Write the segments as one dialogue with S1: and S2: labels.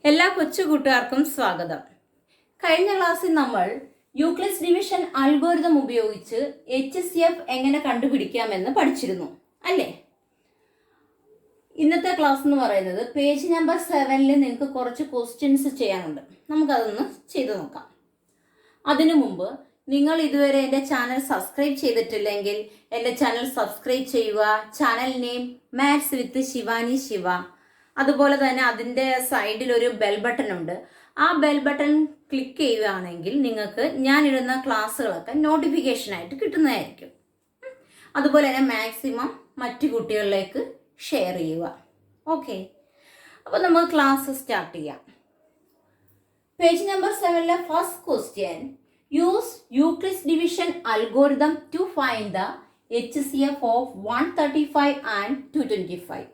S1: എല്ലാ കൊച്ചു കൂട്ടുകാർക്കും സ്വാഗതം. കഴിഞ്ഞ ക്ലാസ്സിൽ നമ്മൾ യൂക്ലിഡ്സ് ഡിവിഷൻ അൽഗോരിതം ഉപയോഗിച്ച് HCF എങ്ങനെ കണ്ടുപിടിക്കാമെന്ന് പഠിച്ചിരുന്നു അല്ലേ? ഇന്നത്തെ ക്ലാസ് എന്ന് പറയുന്നത് പേജ് നമ്പർ 7-ൽ നിങ്ങൾക്ക് കുറച്ച് ക്വസ്റ്റ്യൻസ് ചെയ്യാനുണ്ട്. നമുക്കതൊന്ന് ചെയ്തു നോക്കാം. അതിനു മുമ്പ് നിങ്ങൾ ഇതുവരെ എൻ്റെ ചാനൽ സബ്സ്ക്രൈബ് ചെയ്തിട്ടില്ലെങ്കിൽ എൻ്റെ ചാനൽ സബ്സ്ക്രൈബ് ചെയ്യുക. ചാനൽ നെയിം മാത്സ് വിത്ത് ശിവാനി ശിവ. അതുപോലെ തന്നെ അതിൻ്റെ സൈഡിൽ ഒരു ബെൽ ബട്ടൺ ഉണ്ട്. ആ ബെൽ ബട്ടൺ ക്ലിക്ക് ചെയ്യുകയാണെങ്കിൽ നിങ്ങൾക്ക് ഞാനിടുന്ന ക്ലാസ്സുകളൊക്കെ നോട്ടിഫിക്കേഷനായിട്ട് കിട്ടുന്നതായിരിക്കും. അതുപോലെ തന്നെ മാക്സിമം മറ്റു കുട്ടികളിലേക്ക് ഷെയർ ചെയ്യുക. ഓക്കെ, അപ്പോൾ നമുക്ക് ക്ലാസ് സ്റ്റാർട്ട് ചെയ്യാം. പേജ് നമ്പർ 7-ലെ first question, use Euclid's division algorithm to find the HCF of 135 and 225.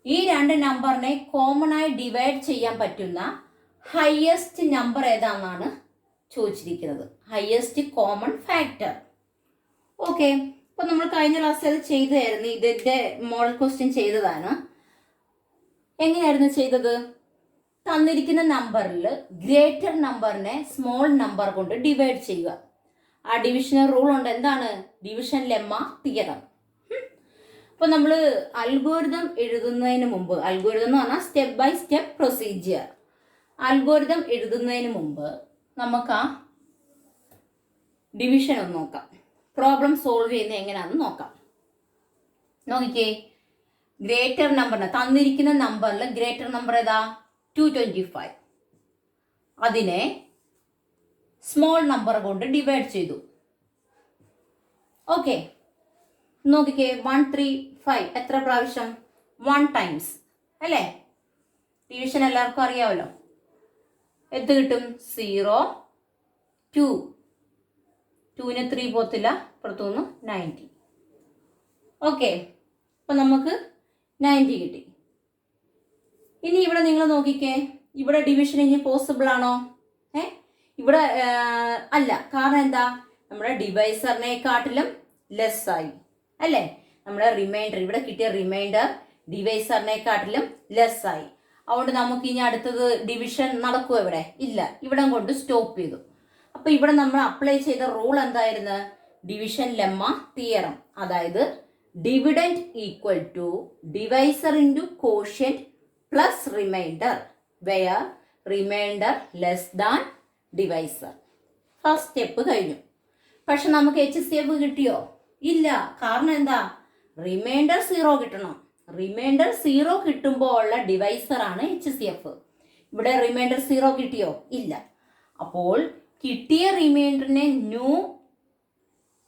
S1: ഈ രണ്ട് നമ്പറിനെ കോമൺ ആയി ഡിവൈഡ് ചെയ്യാൻ പറ്റുന്ന ഹയസ്റ്റ് നമ്പർ ഏതാണെന്നാണ് ചോദിച്ചിരിക്കുന്നത്. Highest common factor. ഓക്കെ, അപ്പോൾ നമ്മൾ കഴിഞ്ഞ ക്ലാസ്സിൽ അത് ചെയ്തായിരുന്നു. ഇതിൻ്റെ മോഡൽ ക്വസ്റ്റ്യൻ ചെയ്തതാണ്. എങ്ങനെയായിരുന്നു ചെയ്തത്? തന്നിരിക്കുന്ന നമ്പറിൽ ഗ്രേറ്റർ നമ്പറിനെ സ്മോൾ നമ്പർ കൊണ്ട് ഡിവൈഡ് ചെയ്യുക. ആ ഡിവിഷണൽ റൂൾ ഉണ്ട്. എന്താണ്? Division lemma theorem. അപ്പോൾ നമ്മൾ അൽഗോരിതം എഴുതുന്നതിന് മുമ്പ്, അൽഗോരിതം എന്ന് പറഞ്ഞാൽ step by step procedure. Algorithm എഴുതുന്നതിന് മുമ്പ് നമുക്ക് ആ ഡിവിഷൻ ഒന്ന് നോക്കാം. പ്രോബ്ലം സോൾവ് ചെയ്യുന്നത് എങ്ങനെയാണെന്ന് നോക്കാം. നോക്കിക്കേ, ഗ്രേറ്റർ നമ്പറിന് തന്നിരിക്കുന്ന നമ്പറിൽ ഗ്രേറ്റർ നമ്പർ ഏതാ? 225. അതിനെ സ്മോൾ നമ്പർ കൊണ്ട് ഡിവൈഡ് ചെയ്തു. ഓക്കെ, നോക്കിക്കേ, 135 എത്ര പ്രാവശ്യം? 1 ടൈംസ് അല്ലേ? ഡിവിഷൻ എല്ലാവർക്കും അറിയാമല്ലോ. എന്ത് കിട്ടും? 0, 2. 2-ന് 3 പോത്തില്ല, പുറത്തുനിന്ന് 90. ഓക്കെ, അപ്പം നമുക്ക് 90 കിട്ടി. ഇനി ഇവിടെ നിങ്ങൾ നോക്കിക്കേ, ഇവിടെ ഡിവിഷൻ ഇനി പോസിബിൾ ആണോ? ഇവിടെ അല്ല. കാരണം എന്താ? നമ്മുടെ ഡിവൈസറിനെക്കാട്ടിലും ലെസ് ആയി അല്ലേ? നമ്മുടെ റിമൈൻഡർ, ഇവിടെ കിട്ടിയ റിമൈൻഡർ ഡിവൈസറിനെക്കാട്ടിലും ലെസ് ആയി. അതുകൊണ്ട് നമുക്ക് ഇനി അടുത്തത് ഡിവിഷൻ നടക്കുമോ? ഇവിടെ ഇല്ല. ഇവിടെ കൊണ്ട് സ്റ്റോപ്പ് ചെയ്തു. അപ്പൊ ഇവിടെ നമ്മൾ അപ്ലൈ ചെയ്ത റൂൾ എന്തായിരുന്നു? Division lemma theorem. അതായത് dividend equal to divisor into quotient plus remainder where remainder less than divisor. First step കഴിഞ്ഞു. പക്ഷെ നമുക്ക് HCF കിട്ടിയോ? ഇല്ല. കാരണം എന്താ? റിമൈൻഡർ 0 കിട്ടണം. റിമൈൻഡർ 0 കിട്ടുമ്പോൾ ഉള്ള ഡിവൈസർ ആണ് HCF. ഇവിടെ റിമൈൻഡർ 0 കിട്ടിയോ? ഇല്ല. അപ്പോൾ കിട്ടിയ റിമൈൻഡറിനെ ന്യൂ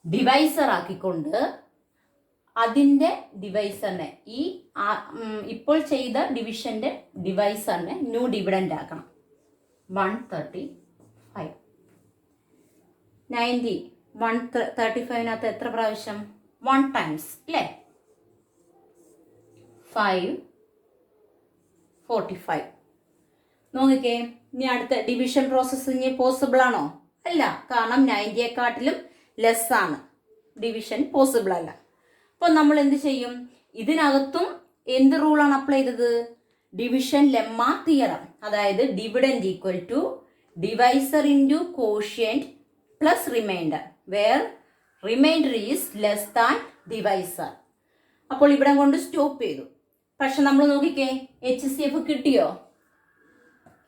S1: ഡിവൈസർ ആക്കിക്കൊണ്ട് അതിൻ്റെ ഡിവൈസറിനെ ഇപ്പോൾ ചെയ്ത ഡിവിഷൻ്റെ ഡിവൈസറിനെ ന്യൂ ഡിവിഡൻഡ് ആക്കണം. 135. 90 135-നകത്ത് എത്ര പ്രാവശ്യം? 1 ടൈംസ് അല്ലേ? 5 45. നോക്കിക്കേ, ഇനി അടുത്ത ഡിവിഷൻ പ്രോസസ്സ് ഇനി പോസിബിൾ ആണോ? അല്ല. കാരണം 90യെക്കാട്ടിലും ലെസ് ആണ്. ഡിവിഷൻ പോസിബിൾ അല്ല. അപ്പോൾ നമ്മൾ എന്ത് ചെയ്യും? ഇതിനകത്തും എന്ത് റൂളാണ് അപ്ലൈ ചെയ്തത്? Division lemma theorem. അതായത് dividend equal to divisor into quotient plus remainder where remainder is less than divisor. അപ്പോൾ ഇവിടെ കൊണ്ട് സ്റ്റോപ്പ് ചെയ്തു. പക്ഷെ നമ്മൾ നോക്കിക്കേ, HCF കിട്ടിയോ?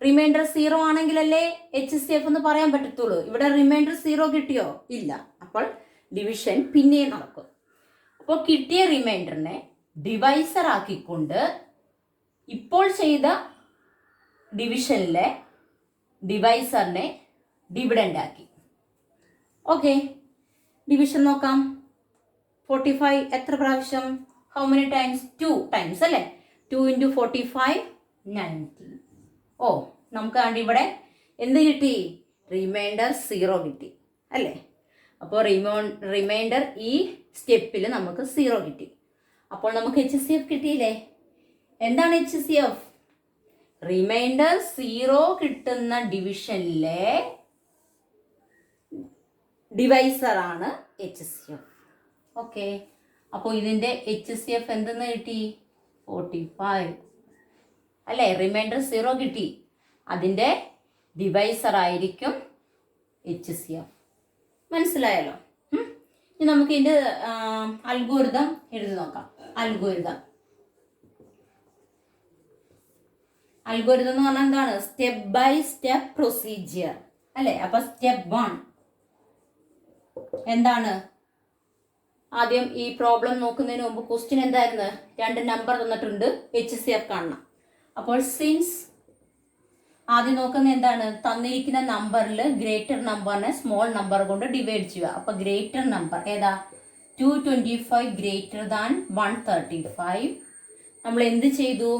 S1: റിമൈൻഡർ 0 ആണെങ്കിലല്ലേ HCF എന്ന് പറയാൻ പറ്റത്തുള്ളൂ. ഇവിടെ റിമൈൻഡർ 0 കിട്ടിയോ? ഇല്ല. അപ്പോൾ ഡിവിഷൻ പിന്നെ നടക്കും. അപ്പോൾ കിട്ടിയ റിമൈൻഡറിനെ ഡിവൈസർ ആക്കിക്കൊണ്ട് ഇപ്പോൾ ചെയ്ത ഡിവിഷനിലെ ഡിവൈസറിനെ ഡിവിഡൻഡ് ആക്കി. ഓക്കെ, ഡിവിഷൻ നോക്കാം. 45 എത്ര പ്രാവശ്യം? How many times? 2 ടൈംസ് അല്ലേ? 2 × 45 90. ഓ, നമുക്ക് കണ്ട് ഇവിടെ എന്ത് കിട്ടി? റിമൈൻഡർ 0 കിട്ടി അല്ലേ? അപ്പോൾ റിമൈൻഡർ ഈ സ്റ്റെപ്പിൽ നമുക്ക് 0 കിട്ടി. അപ്പോൾ നമുക്ക് HCF കിട്ടിയില്ലേ? എന്താണ് HCF? റിമൈൻഡർ 0 കിട്ടുന്ന ഡിവിഷനിലെ ഡിവൈസർ ആണ് HCF. ഓക്കെ, അപ്പോൾ ഇതിൻ്റെ HCF എന്തെന്ന് കിട്ടി? 45. അല്ലേ? റിമൈൻഡർ 0 കിട്ടി, അതിൻ്റെ ഡിവൈസർ ആയിരിക്കും HCF. മനസ്സിലായല്ലോ? ഇനി നമുക്ക് ഇതിൻ്റെ അൽഗോരിതം എഴുതി നോക്കാം. അൽഗോരിതം എന്ന് പറഞ്ഞാൽ എന്താണ്? സ്റ്റെപ്പ് ബൈ സ്റ്റെപ്പ് പ്രൊസീജിയർ അല്ലേ? അപ്പൊ സ്റ്റെപ്പ് 1 എന്താണ്? ആദ്യം ഈ പ്രോബ്ലം നോക്കുന്നതിന് മുമ്പ് ക്വസ്റ്റ്യൻ എന്തായിരുന്നു? 2 നമ്പർ തന്നിട്ടുണ്ട്, HCF കാണണം. അപ്പോൾ സിൻസ് ആദ്യം നോക്കുന്ന എന്താണ്? തന്നിരിക്കുന്ന നമ്പറിൽ ഗ്രേറ്റർ നമ്പറിനെ സ്മോൾ നമ്പർ കൊണ്ട് ഡിവൈഡ് ചെയ്യുക. അപ്പൊ ഗ്രേറ്റർ നമ്പർ ഏതാ? 225 ഗ്രേറ്റർ ദാൻ 135. നമ്മൾ എന്ത് ചെയ്തു?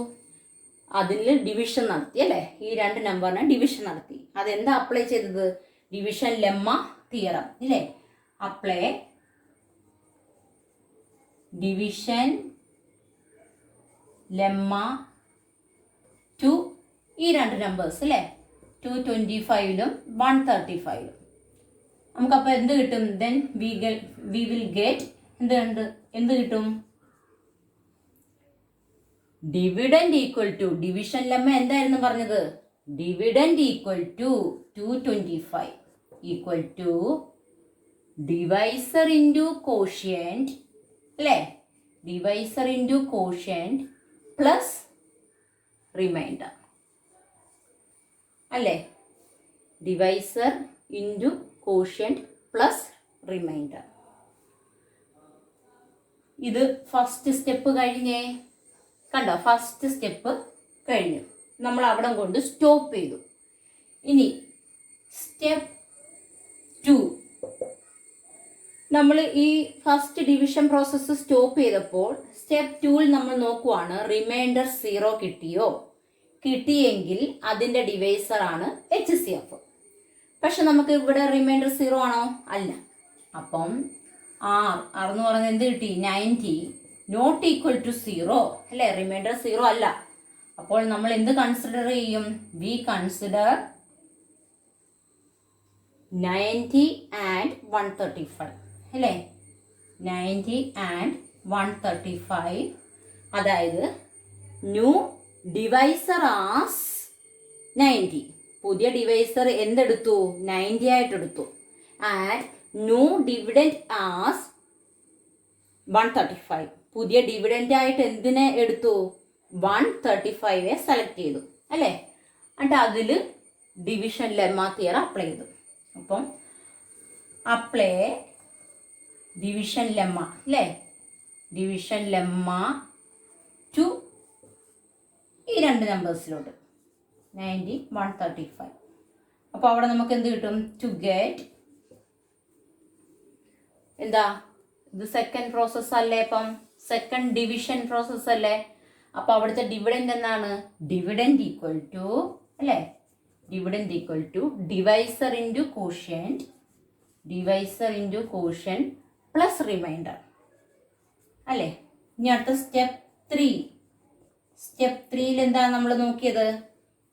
S1: അതിൽ ഡിവിഷൻ നടത്തി അല്ലേ? ഈ 2 നമ്പറിനെ ഡിവിഷൻ നടത്തി. അതെന്താ അപ്ലൈ ചെയ്തത്? ഡിവിഷൻ ലെമ്മ തിയറം ഇല്ലേ? അപ്ലൈ ഡിവിഷൻ ലെമ്മ ടു ഈ 2 നമ്പേഴ്സ് അല്ലേ? 225ലും 135ലും. നമുക്കപ്പോൾ എന്ത് കിട്ടും? ദെൻ വി വിൽ ഗെറ്റ് എന്ത് കിട്ടും? Dividend equal to, division lemma എന്തായിരുന്നു പറഞ്ഞത്? Dividend equal to 225 equal to divisor into quotient അല്ലേ? Divisor into quotient plus remainder അല്ലേ? Divisor into quotient plus remainder. ഇത് ഫസ്റ്റ് സ്റ്റെപ്പ് കഴിഞ്ഞേ കണ്ടോ? ഫസ്റ്റ് സ്റ്റെപ്പ് കഴിഞ്ഞു, നമ്മൾ അവിടെ കൊണ്ട് സ്റ്റോപ്പ് ചെയ്തു. ഇനി സ്റ്റെപ്പ് 2 നമ്മൾ ഈ ഫസ്റ്റ് ഡിവിഷൻ പ്രോസസ്സ് സ്റ്റോപ്പ് ചെയ്തപ്പോൾ സ്റ്റെപ്പ് 2ൽ നമ്മൾ നോക്കുവാണ് റിമൈൻഡർ 0 കിട്ടിയോ? കിട്ടിയെങ്കിൽ അതിൻ്റെ ഡിവൈസർ ആണ് HCF. പക്ഷെ നമുക്ക് ഇവിടെ റിമൈൻഡർ 0 ആണോ? അല്ല. അപ്പം R എന്ന് പറയുന്നത് എന്ത് കിട്ടി? 90 നോട്ട് ഈക്വൽ ടു 0 അല്ലേ? റിമൈൻഡർ 0 അല്ല. അപ്പോൾ നമ്മൾ എന്ത് കൺസിഡർ ചെയ്യും? വി കൺസിഡർ 90 ആൻഡ് 135 അല്ലേ? 90 ആൻഡ് 135, അതായത് ന്യൂ ഡിവൈസർ ആസ് 90. പുതിയ ഡിവൈസർ എന്തെടുത്തു? 90 ആയിട്ടെടുത്തു. And new dividend as 135. പുതിയ ഡിവിഡൻഡ് ആയിട്ട് എന്തിനെ എടുത്തു? 135 സെലക്ട് ചെയ്തു അല്ലേ? എന്നിട്ട് അതിൽ ഡിവിഷൻ ലെമ്മ തിയറം അപ്ലൈ ചെയ്തു. അപ്പം അപ്ലൈ ഡിവിഷൻ ലെമ്മ അല്ലേ? ഡിവിഷൻ ലെമ്മ ടു ഈ 2 നമ്പേഴ്സിലോട്ട് 90 135. അപ്പോൾ അവിടെ നമുക്ക് എന്ത് കിട്ടും? ടു ഗെറ്റ് എന്താ? ഇത് സെക്കൻഡ് പ്രോസസ് അല്ലേ? അപ്പം സെക്കൻഡ് ഡിവിഷൻ പ്രോസസ് അല്ലേ? അപ്പോൾ അവിടുത്തെ ഡിവിഡൻഡ് എന്താണ്? ഡിവിഡൻഡ് ഈക്വൽ ടു അല്ലേ? Dividend equal to divisor into quotient, divisor into quotient plus remainder അല്ലേ? ഇനി അടുത്ത സ്റ്റെപ്പ് 3. സ്റ്റെപ്പ് 3ൽ എന്താണ് നമ്മൾ നോക്കിയത്?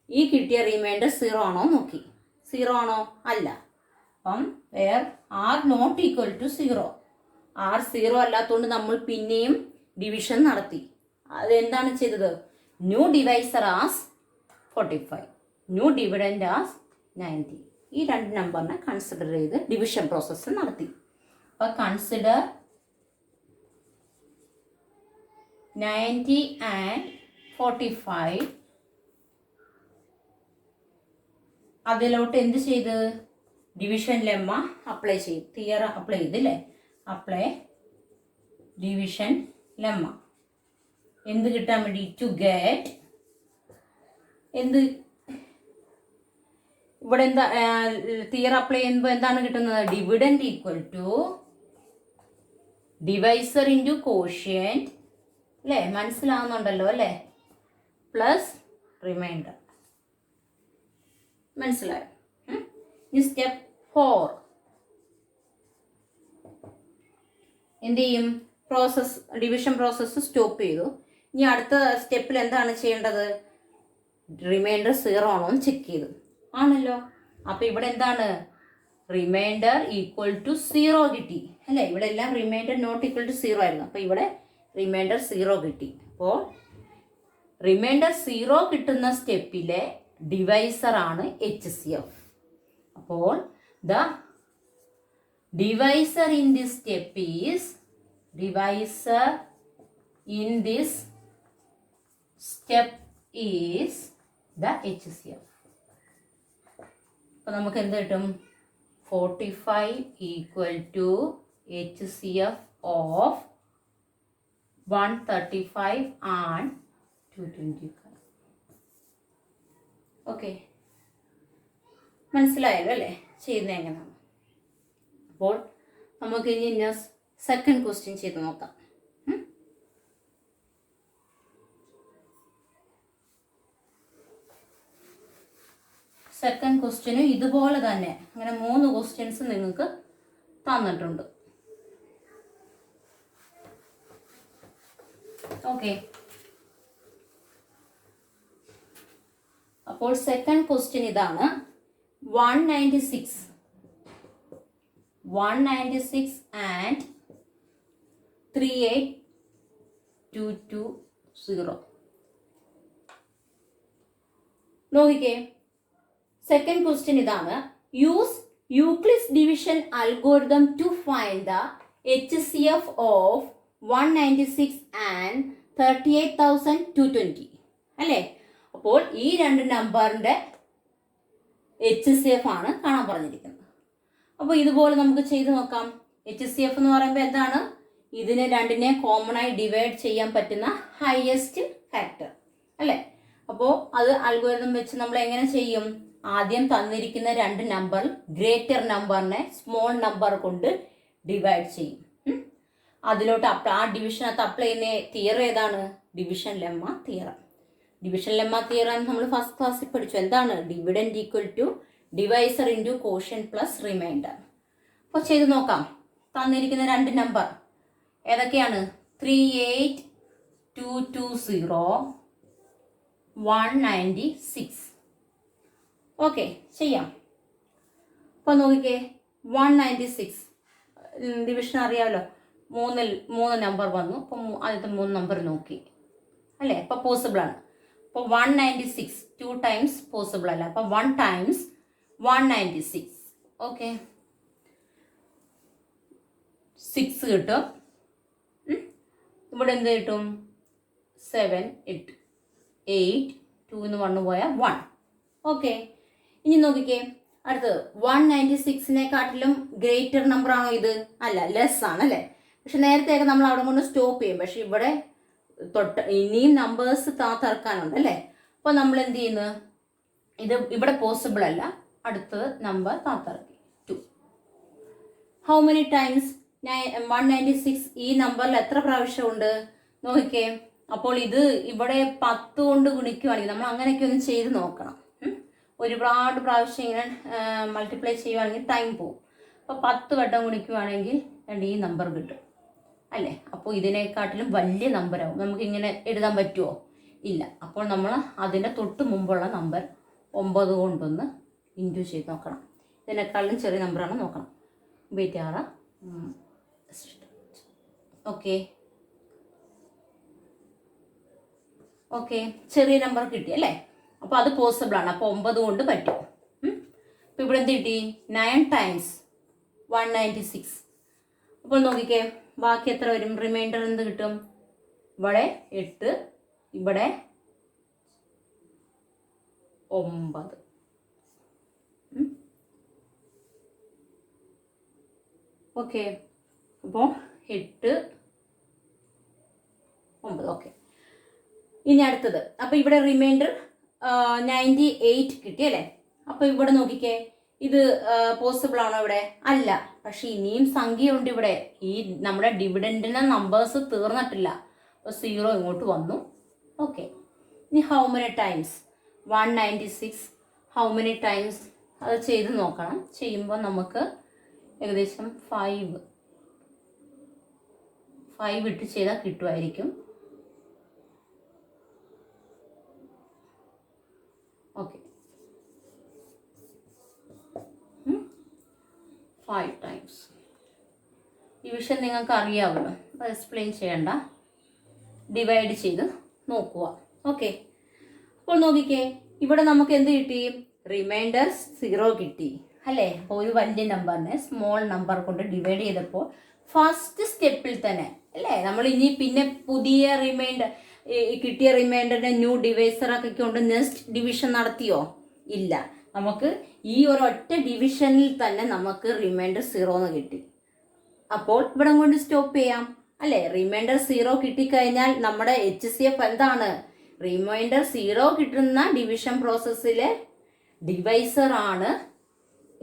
S1: ഈ കിട്ടിയ റിമൈൻഡർ 0 ആണോ നോക്കി. 0 ആണോ? അല്ല. അപ്പം where R not equal to 0. R 0 അല്ലാത്തതുകൊണ്ട് നമ്മൾ പിന്നെയും ഡിവിഷൻ നടത്തി. അതെന്താണ് ചെയ്തത്? New divisor as 45, new dividend as 90. ഈ 2 നമ്പറിനെ കൺസിഡർ ചെയ്ത് ഡിവിഷൻ പ്രോസസ്സ് നടത്തി. അപ്പോൾ കൺസിഡർ 90 ആൻഡ് 45. അതിലോട്ട് എന്ത് ചെയ്ത്? ഡിവിഷൻ ലെമ്മ അപ്ലൈ ചെയ്ത് തിയറം അപ്ലൈ ചെയ്തില്ലേ? അപ്ലൈ ഡിവിഷൻ ലെമ്മ എന്ത് കിട്ടാൻ വേണ്ടി? ടു ഗെറ്റ് എന്ത്? ഇവിടെ എന്താ തിയറം അപ്ലൈ ചെയ്യുമ്പോൾ എന്താണ് കിട്ടുന്നത്? Dividend equal to divisor into quotient അല്ലേ? മനസ്സിലാവുന്നുണ്ടല്ലോ അല്ലേ? Plus remainder. മനസ്സിലായോ? ഇനി സ്റ്റെപ്പ് 4 എന്ത് ചെയ്യും? പ്രോസസ് ഡിവിഷൻ പ്രോസസ്സ് സ്റ്റോപ്പ് ചെയ്തു. ഇനി അടുത്ത സ്റ്റെപ്പിൽ എന്താണ് ചെയ്യേണ്ടത്? റിമൈൻഡർ 0 ആണോ എന്ന് ചെക്ക് ചെയ്തു. ആണല്ലോ. അപ്പോൾ ഇവിടെ എന്താണ്? റിമൈൻഡർ ഈക്വൽ ടു 0 കിട്ടി അല്ലേ? ഇവിടെ എല്ലാം റിമൈൻഡർ നോട്ട് ഈക്വൽ ടു 0 ആയിരുന്നു. അപ്പോൾ ഇവിടെ റിമൈൻഡർ 0 കിട്ടി. അപ്പോൾ റിമൈൻഡർ 0 കിട്ടുന്ന സ്റ്റെപ്പിലെ ഡിവൈസർ ആണ് HCF. അപ്പോൾ the divisor in this step is the HCF. അപ്പോൾ നമുക്ക് എന്ത് കിട്ടും? 45 equal to HCF of 135 and 225. Okay, മനസ്സിലായല്ലോ അല്ലേ ചെയ്യുന്നത് എങ്ങനെയാണ്? അപ്പോൾ നമുക്ക് ഇനി സെക്കൻഡ് ക്വസ്റ്റ്യൻ ചെയ്ത് നോക്കാം. സെക്കൻഡ് ക്വസ്റ്റ്യനും ഇതുപോലെ തന്നെ അങ്ങനെ 3 ക്വസ്റ്റ്യൻസ് നിങ്ങൾക്ക് തന്നിട്ടുണ്ട്. ഓക്കെ, അപ്പോൾ സെക്കൻഡ് ക്വസ്റ്റ്യൻ ഇതാണ്. 196 ആൻഡ് 38220. നോക്കിക്കേ, സെക്കൻഡ് ക്വസ്റ്റ്യൻ ഇതാണ്. Use Euclid's division algorithm to find the HCF of 196 and 38,220. അല്ലേ? അപ്പോൾ ഈ 2 നമ്പറിൻ്റെ HCF ആണ് കാണാൻ പറഞ്ഞിരിക്കുന്നത്. അപ്പോൾ ഇതുപോലെ നമുക്ക് ചെയ്ത് നോക്കാം. HCF എന്ന് പറയുമ്പോൾ എന്താണ്? ഇതിനെ രണ്ടിനെ കോമൺ ആയി ഡിവൈഡ് ചെയ്യാൻ പറ്റുന്ന ഹയസ്റ്റ് ഫാക്ടർ അല്ലേ? അപ്പോൾ അത് അൽഗോരിതം വെച്ച് നമ്മൾ എങ്ങനെ ചെയ്യും? ആദ്യം തന്നിരിക്കുന്ന 2 നമ്പർ ഗ്രേറ്റർ നമ്പറിനെ സ്മോൾ നമ്പർ കൊണ്ട് ഡിവൈഡ് ചെയ്യും. അതിലോട്ട് ആ ഡിവിഷനകത്ത് അപ്ലൈ ചെയ്യുന്ന തിയറം ഏതാണ്? Division lemma theorem. Division lemma theorem നമ്മൾ ഫസ്റ്റ് ക്ലാസ്സിൽ പഠിച്ചു. എന്താണ്? Dividend equal to divisor into quotient plus remainder. അപ്പോൾ ചെയ്ത് നോക്കാം. തന്നിരിക്കുന്ന 2 നമ്പർ ഏതൊക്കെയാണ്? 38220 196. ഓക്കെ, ചെയ്യാം. അപ്പോൾ നോക്കിക്കേ, 196 ഡിവിഷൻ അറിയാമല്ലോ. 3 നമ്പർ വന്നു. അപ്പം ആദ്യത്തെ 3 നമ്പർ നോക്കി അല്ലേ? അപ്പോൾ പോസിബിൾ ആണ്. അപ്പോൾ 196 2 ടൈംസ് പോസിബിൾ അല്ല. അപ്പോൾ 1 ടൈംസ് 196. ഓക്കെ, 6 കിട്ടും. ഇവിടെ എന്ത് കിട്ടും? 7 8 8 2 1 പോയാൽ 1. ഓക്കെ, ഇനി നോക്കിക്കേ, അടുത്തത് 196-നെക്കാട്ടിലും ഗ്രേറ്റർ നമ്പർ ആണോ ഇത്? അല്ല, ലെസ് ആണ് അല്ലേ? പക്ഷെ നേരത്തെയൊക്കെ നമ്മൾ അവിടെ കൊണ്ട് സ്റ്റോപ്പ് ചെയ്യും. പക്ഷെ ഇവിടെ ഇനിയും നമ്പേഴ്സ് തറക്കാനുണ്ട് അല്ലേ? അപ്പോൾ നമ്മൾ എന്ത് ചെയ്യുന്നു? ഇത് ഇവിടെ പോസിബിൾ അല്ല. അടുത്ത നമ്പർ താത്തിറക്കി 2. ഹൗ മെനി ടൈംസ് 196 ഈ നമ്പറിൽ എത്ര പ്രാവശ്യം ഉണ്ട് നോക്കിക്കേ. അപ്പോൾ ഇത് ഇവിടെ 10 കൊണ്ട് ഗുണിക്കുവാണെങ്കിൽ നമ്മൾ അങ്ങനെയൊക്കെ ഒന്ന് ചെയ്ത് നോക്കണം. ഒരുപാട് പ്രാവശ്യം ഇങ്ങനെ മൾട്ടിപ്ലൈ ചെയ്യുവാണെങ്കിൽ ടൈം പോകും. അപ്പോൾ 10 വട്ടം ഗുണിക്കുവാണെങ്കിൽ ഈ നമ്പർ കിട്ടും അല്ലേ? അപ്പോൾ ഇതിനെക്കാട്ടിലും വലിയ നമ്പറാവും. നമുക്കിങ്ങനെ എഴുതാൻ പറ്റുമോ? ഇല്ല. അപ്പോൾ നമ്മൾ അതിൻ്റെ തൊട്ട് മുമ്പുള്ള നമ്പർ 9 കൊണ്ടൊന്ന് ഇൻറ്റു ചെയ്ത് നോക്കണം. ഇതിനേക്കാളും ചെറിയ നമ്പറാണ് നോക്കണം. 26. ഓക്കെ ഓക്കെ, ചെറിയ നമ്പർ കിട്ടി അല്ലേ? അപ്പോൾ അത് പോസിബിൾ ആണ്. അപ്പോൾ 9 കൊണ്ട് പറ്റും. അപ്പോൾ ഇവിടെ എന്ത് കിട്ടി? 9 ടൈംസ് 196. അപ്പോൾ നോക്കിക്കേ, ബാക്കി എത്ര വരും? റിമൈൻഡർ എന്ത് കിട്ടും? ഇവിടെ 8, ഇവിടെ 9. ഓക്കെ, അപ്പോൾ 8 9. ഓക്കെ, ഇനി അടുത്തത്. അപ്പോൾ ഇവിടെ റിമൈൻഡർ 98 കിട്ടിയല്ലേ? അപ്പോൾ ഇവിടെ നോക്കിക്കേ, ഇത് പോസിബിൾ ആണോ? ഇവിടെ അല്ല. പക്ഷെ ഇനിയും സംഖ്യയുണ്ട് ഇവിടെ. ഈ നമ്മുടെ ഡിവിഡൻഡിൻ്റെ നമ്പേഴ്സ് തീർന്നിട്ടില്ല. അപ്പോൾ 0 ഇങ്ങോട്ട് വന്നു. ഓക്കെ, ഇനി how many times 196 how many times അത് ചെയ്ത് നോക്കണം. ചെയ്യുമ്പോൾ നമുക്ക് ഏകദേശം 5 ഇട്ട് ചെയ്താൽ കിട്ടുമായിരിക്കും. Okay, 5 times. ഈ വിഷയം നിങ്ങൾക്ക് അറിയാമല്ലോ, അത് എക്സ്പ്ലെയിൻ ചെയ്യണ്ട. ഡിവൈഡ് ചെയ്ത് നോക്കുക. ഓക്കെ, അപ്പോൾ നോക്കിക്കേ, ഇവിടെ നമുക്ക് എന്ത് കിട്ടി? റിമൈൻഡർ 0 കിട്ടി അല്ലേ? അപ്പോൾ ഒരു വലിയ നമ്പറിനെ സ്മോൾ നമ്പർ കൊണ്ട് ഡിവൈഡ് ചെയ്തപ്പോൾ ഫസ്റ്റ് സ്റ്റെപ്പിൽ തന്നെ അല്ലേ, നമ്മൾ ഇനി പിന്നെ പുതിയ റിമൈൻഡർ കിട്ടിയ റിമൈൻഡറിനെ ന്യൂ ഡിവൈസർ ഒക്കെ കൊണ്ട് നെക്സ്റ്റ് ഡിവിഷൻ നടത്തിയോ? ഇല്ല. നമുക്ക് ഈ ഒരൊറ്റ ഡിവിഷനിൽ തന്നെ നമുക്ക് റിമൈൻഡർ 0 എന്ന് കിട്ടി. അപ്പോൾ ഇവിടെ കൊണ്ട് സ്റ്റോപ്പ് ചെയ്യാം അല്ലേ? റിമൈൻഡർ 0 കിട്ടിക്കഴിഞ്ഞാൽ നമ്മുടെ HCF എന്താണ്? റിമൈൻഡർ 0 കിട്ടുന്ന ഡിവിഷൻ പ്രോസസ്സിലെ ഡിവൈസർ ആണ്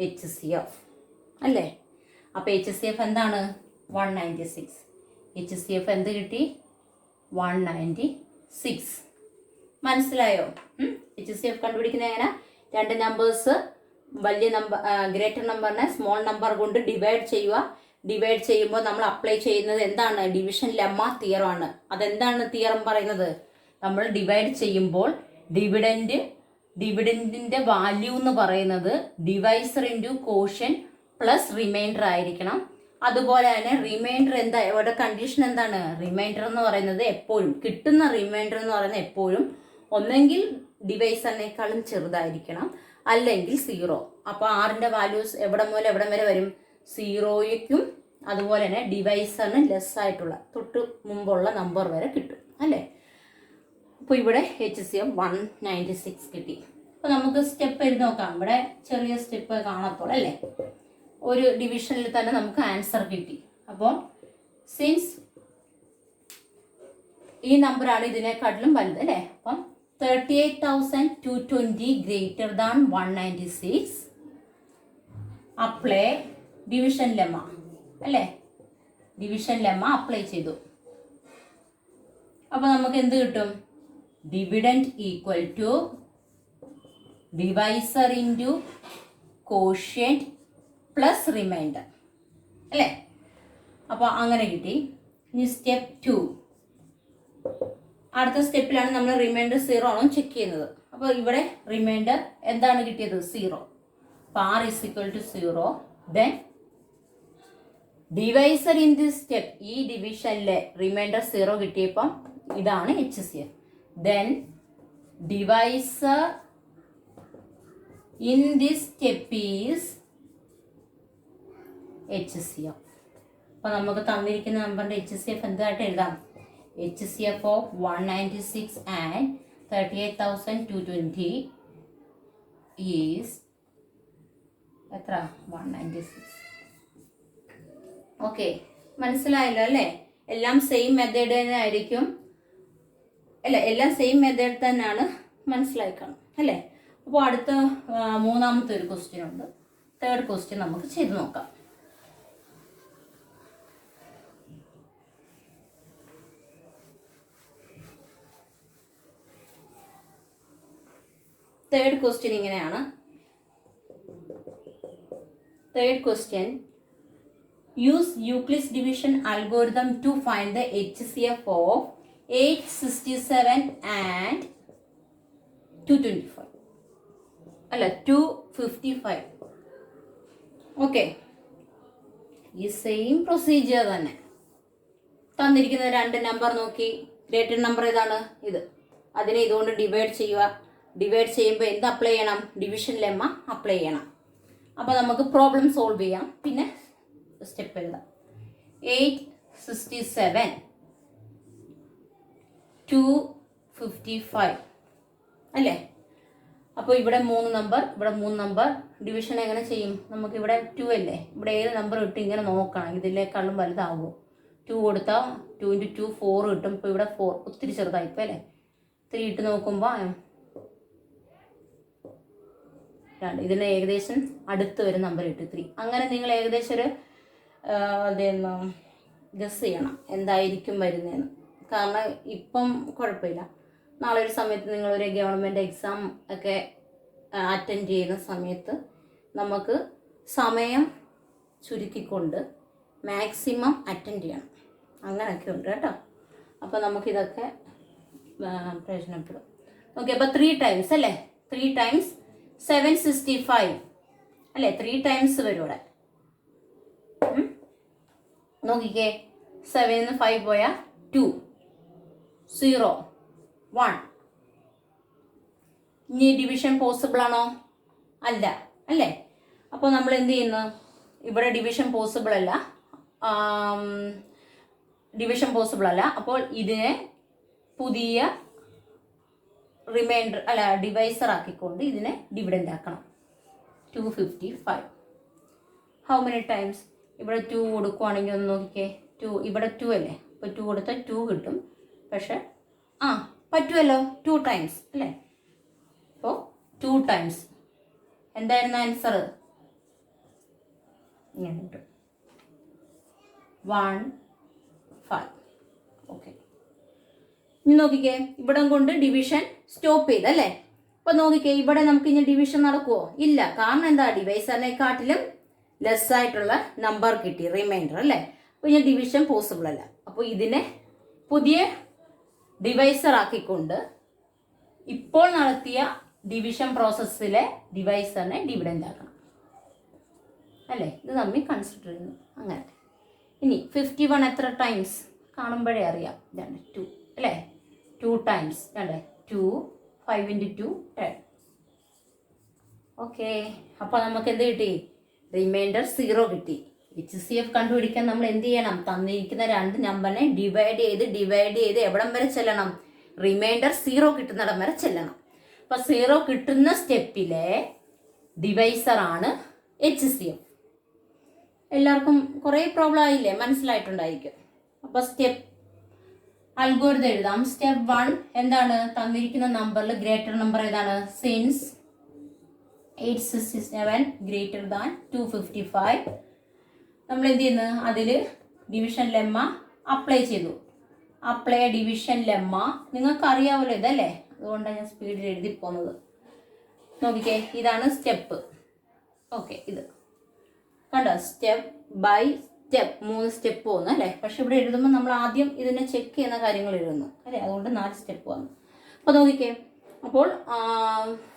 S1: HCF അല്ലേ? അപ്പോൾ HCF എന്താണ്? 196. HCF എന്ത് കിട്ടി? 196. മനസ്സിലായോ? HCF കണ്ടുപിടിക്കുന്നത് എങ്ങനെ? രണ്ട് നമ്പേഴ്സ് വലിയ നമ്പർ ഗ്രേറ്റർ നമ്പറിനെ സ്മോൾ നമ്പർ കൊണ്ട് ഡിവൈഡ് ചെയ്യുക. ഡിവൈഡ് ചെയ്യുമ്പോൾ നമ്മൾ അപ്ലൈ ചെയ്യുന്നത് എന്താണ്? ഡിവിഷൻ ലെമ്മ തിയറമാണ്. അതെന്താണ് തിയറം പറയുന്നത്? നമ്മൾ ഡിവൈഡ് ചെയ്യുമ്പോൾ ഡിവിഡൻറ്റിൻ്റെ വാല്യൂ എന്ന് പറയുന്നത് divisor into quotient plus reminder ആയിരിക്കണം. അതുപോലെ തന്നെ റിമൈൻഡർ എന്താ? ഇവിടെ കണ്ടീഷൻ എന്താണ്? റിമൈൻഡർ എന്ന് പറയുന്നത് എപ്പോഴും കിട്ടുന്ന റിമൈൻഡർ എന്ന് പറയുന്നത് എപ്പോഴും ഒന്നെങ്കിൽ ഡിവൈസറിനേക്കാളും ചെറുതായിരിക്കണം, അല്ലെങ്കിൽ 0. അപ്പോൾ ആറിൻ്റെ വാല്യൂസ് എവിടെ മുതൽ എവിടെ വരെ വരും? 0യ്ക്കും അതുപോലെ തന്നെ ഡിവൈസറിന് ലെസ് ആയിട്ടുള്ള തൊട്ട് മുമ്പുള്ള നമ്പർ വരെ കിട്ടും അല്ലേ? അപ്പോൾ ഇവിടെ HCF 196 കിട്ടി. അപ്പോൾ നമുക്ക് സ്റ്റെപ്പ് എഴുതി നോക്കാം. ഇവിടെ ചെറിയ സ്റ്റെപ്പ് കാണത്തുള്ളൂ അല്ലേ? ഒരു ഡിവിഷനിൽ തന്നെ നമുക്ക് ആൻസർ കിട്ടി. അപ്പോൾ സിൻസ് ഈ നമ്പറാണ് ഇതിനെക്കാട്ടിലും വലുത് അല്ലേ? അപ്പം 38,220 greater than 196. Apply division lemma അല്ലേ? ഡിവിഷൻ ലെമ്മ അപ്ലൈ ചെയ്തു. അപ്പോൾ നമുക്ക് എന്ത് കിട്ടും? Dividend equal to divisor into quotient plus remainder അല്ലേ? അപ്പോൾ അങ്ങനെ കിട്ടി. ഇനി സ്റ്റെപ്പ് 2. അടുത്ത സ്റ്റെപ്പിലാണ് നമ്മൾ റിമൈൻഡർ 0 ആണോ ചെക്ക് ചെയ്യുന്നത്. അപ്പോൾ ഇവിടെ റിമൈൻഡർ എന്താണ് കിട്ടിയത്? 0. അപ്പോൾ R is equal to 0. Then divisor in this step, ഈ ഡിവിഷനിലെ റിമൈൻഡർ 0 കിട്ടിയപ്പം ഇതാണ് HCF. Then divisor in this step is HCF. അപ്പോൾ നമുക്ക് തന്നിരിക്കുന്ന നമ്പറിൻ്റെ HCF എന്തായിട്ട് എഴുതാം? HCF of 196 and 38,220 is എത്ര? 196. ഓക്കെ, മനസ്സിലായല്ലോ അല്ലേ? എല്ലാം സെയിം മെത്തേഡ് തന്നെ ആയിരിക്കും അല്ലേ? എല്ലാം സെയിം മെത്തേഡ് തന്നെയാണ്. മനസ്സിലാക്കണം അല്ലേ? അപ്പോൾ അടുത്ത മൂന്നാമത്തെ ഒരു ക്വസ്റ്റ്യൻ ഉണ്ട്. തേർഡ് ക്വസ്റ്റ്യൻ നമുക്ക് ചെയ്ത് നോക്കാം. തേർഡ് ക്വസ്റ്റ്യൻ ഇങ്ങനെയാണ്. Third question, use Euclid's division algorithm to find the HCF of 867 and 225 അല്ല 255. ഓക്കെ, ഈ സെയിം പ്രൊസീജിയർ തന്നെ. തന്നിരിക്കുന്ന രണ്ട് നമ്പർ നോക്കി, ഗ്രേറ്റർ നമ്പർ ഏതാണ്? ഇത്. അതിനെ ഇതുകൊണ്ട് ഡിവൈഡ് ചെയ്യുക. ഡിവൈഡ് ചെയ്യുമ്പോൾ എന്ത് അപ്ലൈ ചെയ്യണം? ഡിവിഷൻ ലെമ്മ അപ്ലൈ ചെയ്യണം. അപ്പോൾ നമുക്ക് പ്രോബ്ലം സോൾവ് ചെയ്യാം. പിന്നെ സ്റ്റെപ്പ് എഴുതാം. 867 255 അല്ലേ? അപ്പോൾ ഇവിടെ 3 നമ്പർ, ഇവിടെ 3 നമ്പർ. ഡിവിഷൻ എങ്ങനെ ചെയ്യും? നമുക്കിവിടെ 2 അല്ലേ? ഇവിടെ ഏത് നമ്പർ ഇട്ട് ഇങ്ങനെ നോക്കണം, ഇതിലേക്കാളും വലുതാവുമോ? 2 കൊടുത്താൽ 2 × 2 4 കിട്ടും. ഇപ്പോൾ ഇവിടെ 4 ഒത്തിരി ചെറുതായിപ്പോൾ അല്ലേ? 3 ഇട്ട് നോക്കുമ്പോൾ 2. ഇതിന് ഏകദേശം അടുത്ത് വരും നമ്പർ ഇട്ട് 3. അങ്ങനെ നിങ്ങൾ ഏകദേശം ഒരു അതെന്ന് ഗസ് ചെയ്യണം എന്തായിരിക്കും വരുന്നതെന്ന്. കാരണം ഇപ്പം കുഴപ്പമില്ല, നാളെ ഒരു സമയത്ത് നിങ്ങളൊരു ഗവൺമെൻറ് എക്സാം ഒക്കെ അറ്റൻഡ് ചെയ്യുന്ന സമയത്ത് നമുക്ക് സമയം ചുരുക്കിക്കൊണ്ട് മാക്സിമം അറ്റൻഡ് ചെയ്യണം. അങ്ങനെയൊക്കെ ഉണ്ട് കേട്ടോ. അപ്പോൾ നമുക്കിതൊക്കെ പ്രയോജനപ്പെടും. ഓക്കെ, അപ്പോൾ 3 ടൈംസ് അല്ലേ? 3 ടൈംസ് 765 അല്ലേ? 3 ടൈംസ് വരും ഇവിടെ. നോക്കിക്കേ, 7 5 പോയാൽ 2 0 1 ഇനി ഡിവിഷൻ പോസിബിൾ ആണോ? അല്ല, അല്ലേ? അപ്പോൾ നമ്മൾ എന്ത് ചെയ്യുന്നു? ഇവിടെ ഡിവിഷൻ പോസിബിൾ അല്ല, അപ്പോൾ ഇതിനെ പുതിയ റിമൈൻഡർ അല്ല ഡിവൈസർ ആക്കിക്കൊണ്ട് ഇതിനെ ഡിവിഡൻഡ് ആക്കണം. 255. How many times? ഇവിടെ 2 കൊടുക്കുവാണെങ്കിൽ ഒന്ന് നോക്കിക്കേ. 2 ഇവിടെ 2 അല്ലേ, അപ്പോൾ 2 കൊടുത്താൽ 2 കിട്ടും. പക്ഷെ പറ്റുമല്ലോ, 2 ടൈംസ് അല്ലേ? അപ്പോൾ 2 ടൈംസ് എന്തായിരുന്നു ആൻസർ? ഇങ്ങനെ കിട്ടും 1 5. ഓക്കെ, ഇനി നോക്കിക്കേ, ഇവിടെ കൊണ്ട് ഡിവിഷൻ സ്റ്റോപ്പ് ചെയ്തല്ലേ. അപ്പോൾ നോക്കിക്കേ, ഇവിടെ നമുക്ക് ഇനി ഡിവിഷൻ നടക്കുമോ? ഇല്ല. കാരണം എന്താ? ഡിവൈസറിനെക്കാട്ടിലും ലെസ് ആയിട്ടുള്ള നമ്പർ കിട്ടി, റിമൈൻഡർ അല്ലേ. അപ്പോൾ ഇനി ഡിവിഷൻ പോസിബിൾ അല്ല. അപ്പോൾ ഇതിനെ പുതിയ ഡിവൈസർ ആക്കിക്കൊണ്ട് ഇപ്പോൾ നടത്തിയ ഡിവിഷൻ പ്രോസസ്സിലെ ഡിവൈസറിനെ ഡിവിഡൻഡ് ആക്കണം അല്ലേ. ഇത് തമ്മിൽ കൺസിഡർ ചെയ്യുന്നു. അങ്ങനെ ഇനി 51 എത്ര ടൈംസ് കാണുമ്പോഴേ അറിയാം. ഇതാണ് 2 അല്ലേ. 2 ടൈംസ് അല്ലേ. 2 5 × 2 10. ഓക്കെ, അപ്പോൾ നമുക്ക് എന്ത് കിട്ടി? റിമൈൻഡർ 0 കിട്ടി. HCF കണ്ടുപിടിക്കാൻ നമ്മൾ എന്ത് ചെയ്യണം? തന്നിരിക്കുന്ന 2 നമ്പറിനെ ഡിവൈഡ് ചെയ്ത് എവിടം വരെ ചെല്ലണം? റിമൈൻഡർ 0 കിട്ടുന്നിടം വരെ ചെല്ലണം. അപ്പോൾ 0 കിട്ടുന്ന സ്റ്റെപ്പിലെ ഡിവൈസറാണ് HCF. എല്ലാവർക്കും കുറേ പ്രോബ്ലം ആയില്ലേ? മനസ്സിലായിട്ടുണ്ടായിരിക്കും. അപ്പോൾ സ്റ്റെപ്പ് അൽഗോരിതം എഴുതാം. സ്റ്റെപ്പ് 1 എന്താണ്? തന്നിരിക്കുന്ന നമ്പറിൽ ഗ്രേറ്റർ നമ്പർ ഏതാണ്? സിൻസ് 867 ഗ്രേറ്റർ ദാൻ 255 നമ്മൾ എന്ത് ചെയ്യുന്നു? അതിൽ ഡിവിഷൻ ലെമ്മ അപ്ലൈ ചെയ്തു. അപ്ലൈ ഡിവിഷൻ ലെമ്മ നിങ്ങൾക്ക് അറിയാമല്ലോ ഇതല്ലേ, അതുകൊണ്ടാണ് ഞാൻ സ്പീഡിൽ എഴുതി പോകുന്നത്. നോക്കിക്കേ, ഇതാണ് സ്റ്റെപ്പ്. ഓക്കെ, ഇത് കണ്ടോ? സ്റ്റെപ്പ് ബൈ സ്റ്റെപ്പ് 3 സ്റ്റെപ്പ് പോകുന്നു അല്ലേ. പക്ഷെ ഇവിടെ എഴുതുമ്പോൾ നമ്മൾ ആദ്യം ഇതിനെ ചെക്ക് ചെയ്യുന്ന കാര്യങ്ങൾ എഴുതുന്നു അല്ലേ, അതുകൊണ്ട് 4 സ്റ്റെപ്പ് വന്നു. അപ്പോൾ നോക്കിക്കേ, അപ്പോൾ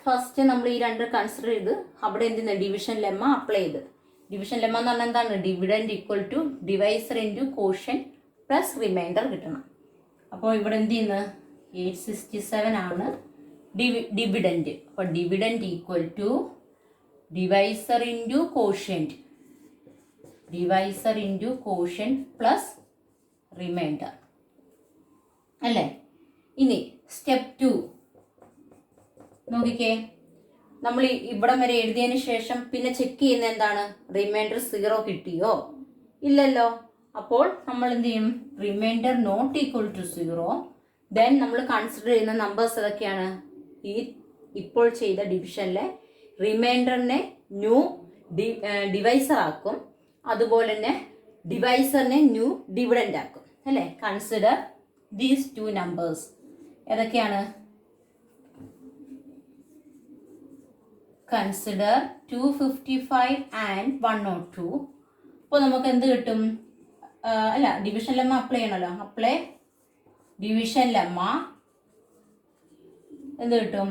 S1: ഫസ്റ്റ് നമ്മൾ ഈ 2 കൺസിഡർ ചെയ്ത് അവിടെ എന്ത് ചെയ്യുന്നത്? ഡിവിഷൻ ലെമ്മ അപ്ലൈ ചെയ്ത്. ഡിവിഷൻ ലെമ്മ എന്ന് പറഞ്ഞാൽ എന്താണ്? Dividend equal to divisor into quotient plus remainder കിട്ടണം. അപ്പോൾ ഇവിടെ എന്ത് ചെയ്യുന്നത്? 867 ആണ് ഡിവിഡൻഡ്. അപ്പോൾ dividend equal to divisor into quotient plus remainder അല്ലേ. ഇനി സ്റ്റെപ്പ് 2 നോക്കിക്കേ, നമ്മൾ ഇവിടം വരെ എഴുതിയതിന് ശേഷം പിന്നെ ചെക്ക് ചെയ്യുന്ന എന്താണ്? റിമൈൻഡർ 0 കിട്ടിയോ? ഇല്ലല്ലോ. അപ്പോൾ നമ്മൾ എന്ത് ചെയ്യും? Remainder not equal to 0. Then നമ്മൾ കൺസിഡർ ചെയ്യുന്ന നമ്പേഴ്സ് ഏതൊക്കെയാണ്? ഈ ഇപ്പോൾ ചെയ്ത ഡിവിഷനിലെ റിമൈൻഡറിനെ ന്യൂ ഡിവൈസർ ആക്കും, അതുപോലെ തന്നെ ഡിവൈസറിനെ ന്യൂ ഡിവിഡൻഡ് ആക്കും അല്ലേ. Consider these 2 numbers. ഏതൊക്കെയാണ്? Consider 255 and 102. അപ്പോൾ നമുക്ക് എന്ത് കിട്ടും? അല്ല, ഡിവിഷൻ ലെമ്മ അപ്ലൈ ചെയ്യണമല്ലോ. അപ്ലൈ ഡിവിഷൻ ലെമ്മ എന്ത് കിട്ടും?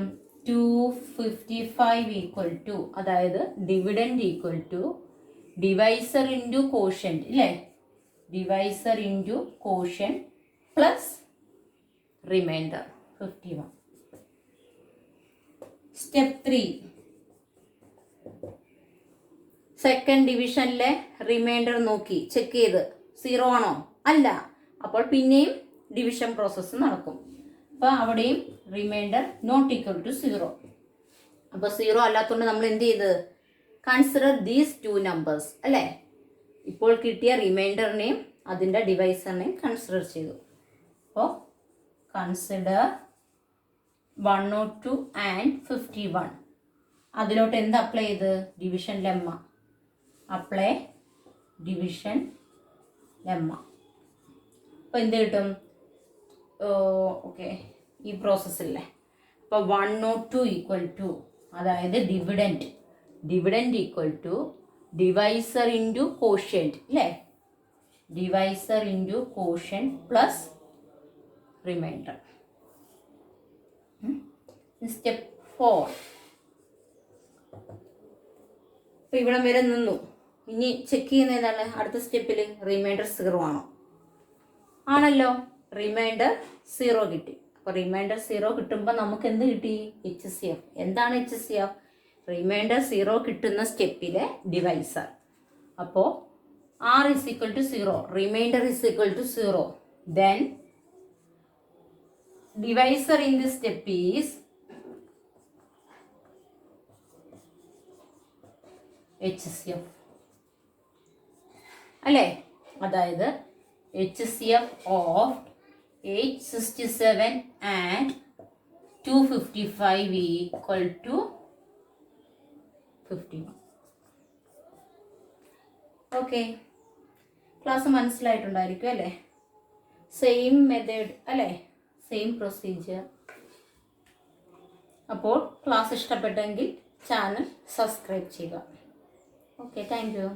S1: 255 ഈക്വൽ ടു, അതായത് dividend equal to divisor into quotient അല്ലേ. Divisor into quotient plus remainder 51. Step 3 second ഡിവിഷനിലെ റിമൈൻഡർ നോക്കി ചെക്ക് ചെയ്ത് 0 ആണോ? അല്ല. അപ്പോൾ പിന്നെയും ഡിവിഷൻ പ്രോസസ്സ് നടക്കും. അപ്പോൾ അവിടെയും റിമൈൻഡർ നോട്ട് ഈക്വൽ ടു 0. അപ്പോൾ 0 അല്ലാത്തതുകൊണ്ട് നമ്മൾ എന്ത് ചെയ്ത്? കൺസിഡർ ദീസ് 2 നമ്പേഴ്സ് അല്ലേ. ഇപ്പോൾ കിട്ടിയ റിമൈൻഡറിനെയും അതിൻ്റെ ഡിവൈസറിനെയും കൺസിഡർ ചെയ്തു. അപ്പോൾ കൺസിഡർ 102 ആൻഡ് 51. അതിലോട്ട് എന്ത് അപ്ലൈ ചെയ്ത്? Division lemma. Apply division lemma. അപ്പോൾ എന്ത് കിട്ടും? ഓക്കെ, ഈ പ്രോസസ്സില്ലേ. അപ്പോൾ 102 ഈക്വൽ ടു, അതായത് dividend equal to divisor into quotient അല്ലേ. Divisor into quotient plus remainder. Step 4. അപ്പോൾ ഇവിടെ വരെ നിന്നു. ഇനി ചെക്ക് ചെയ്യുന്ന ഏതാണ്? അടുത്ത സ്റ്റെപ്പിൽ റിമൈൻഡർ 0 ആണോ? ആണല്ലോ. റിമൈൻഡർ 0 കിട്ടി. അപ്പോൾ റിമൈൻഡർ 0 കിട്ടുമ്പോൾ നമുക്ക് എന്ത് കിട്ടി? HCF. എന്താണ് HCF? റിമൈൻഡർ 0 കിട്ടുന്ന സ്റ്റെപ്പിലെ ഡിവൈസർ. അപ്പോൾ R is equal to 0, remainder is equal to 0. Then divisor in this step is HCF. അല്ലേ? അതായത് HCF of 867 and 255 equal to 51. Okay, class മനസ്സിലായിട്ടുണ്ടായിരിക്കും അല്ലേ? സെയിം മെത്തേഡ് അല്ലേ? Same procedure. അപ്പോൾ ക്ലാസ് ഇഷ്ടപ്പെട്ടെങ്കിൽ ചാനൽ സബ്സ്ക്രൈബ് ചെയ്യുക. Okay, thank you.